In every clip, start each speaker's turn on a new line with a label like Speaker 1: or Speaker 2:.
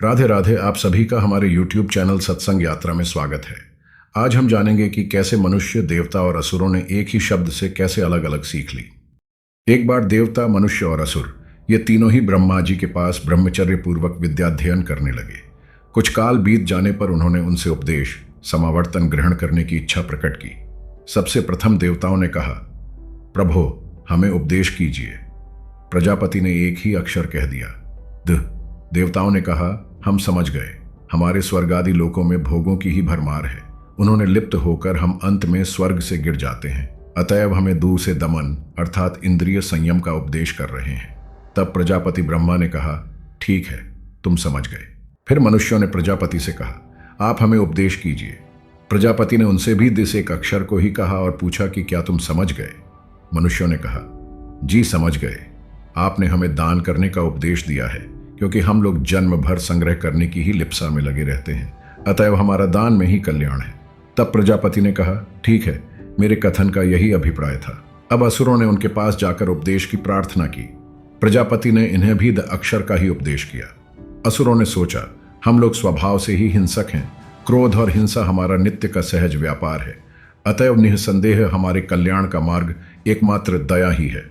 Speaker 1: राधे राधे। आप सभी का हमारे YouTube चैनल सत्संग यात्रा में स्वागत है। आज हम जानेंगे कि कैसे मनुष्य, देवता और असुरों ने एक ही शब्द से कैसे अलग अलग सीख ली। एक बार देवता, मनुष्य और असुर ये तीनों ही ब्रह्मा जी के पास ब्रह्मचर्य पूर्वक विद्याध्ययन करने लगे। कुछ काल बीत जाने पर उन्होंने उनसे उपदेश, समावर्तन ग्रहण करने की इच्छा प्रकट की। सबसे प्रथम देवताओं ने कहा, प्रभो हमें उपदेश कीजिए। प्रजापति ने एक ही अक्षर कह दिया, द। देवताओं ने कहा, हम समझ गए, हमारे स्वर्ग आदि लोकों में भोगों की ही भरमार है। उन्होंने लिप्त होकर हम अंत में स्वर्ग से गिर जाते हैं, अतएव हमें दूर से दमन अर्थात इंद्रिय संयम का उपदेश कर रहे हैं। तब प्रजापति ब्रह्मा ने कहा, ठीक है, तुम समझ गए। फिर मनुष्यों ने प्रजापति से कहा, आप हमें उपदेश कीजिए। प्रजापति ने उनसे भी दिस एक अक्षर को ही कहा और पूछा कि क्या तुम समझ गए। मनुष्यों ने कहा, जी समझ गए। आपने हमें दान करने का उपदेश दिया है, क्योंकि हम लोग जन्म भर संग्रह करने की ही लिप्सा में लगे रहते हैं, अतएव हमारा दान में ही कल्याण है। तब प्रजापति ने कहा, ठीक है, मेरे कथन का यही अभिप्राय था। अब असुरों ने उनके पास जाकर उपदेश की प्रार्थना की। प्रजापति ने इन्हें भी द अक्षर का ही उपदेश किया। असुरों ने सोचा, हम लोग स्वभाव से ही हिंसक हैं, क्रोध और हिंसा हमारा नित्य का सहज व्यापार है, अतएव निःसंदेह हमारे कल्याण का मार्ग एकमात्र दया ही है।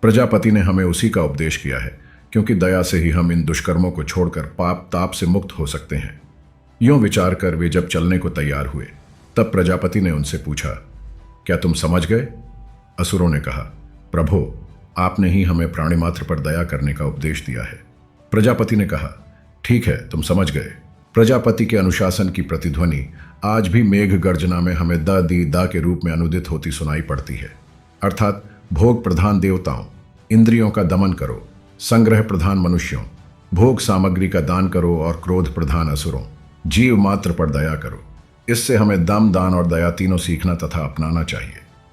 Speaker 1: प्रजापति ने हमें उसी का उपदेश किया है, क्योंकि दया से ही हम इन दुष्कर्मों को छोड़कर पाप ताप से मुक्त हो सकते हैं। यूं विचार कर वे जब चलने को तैयार हुए, तब प्रजापति ने उनसे पूछा, क्या तुम समझ गए? असुरों ने कहा, प्रभो आपने ही हमें प्राणी मात्र पर दया करने का उपदेश दिया है। प्रजापति ने कहा, ठीक है, तुम समझ गए। प्रजापति के अनुशासन की प्रतिध्वनि आज भी मेघ गर्जना में हमें द दी दा के रूप में अनुदित होती सुनाई पड़ती है, अर्थात भोग प्रधान देवताओं, इंद्रियों का दमन करो, संग्रह प्रधान मनुष्यों, भोग सामग्री का दान करो और क्रोध प्रधान असुरों, जीव मात्र पर दया करो। इससे हमें दम, दान और दया तीनों सीखना तथा अपनाना चाहिए।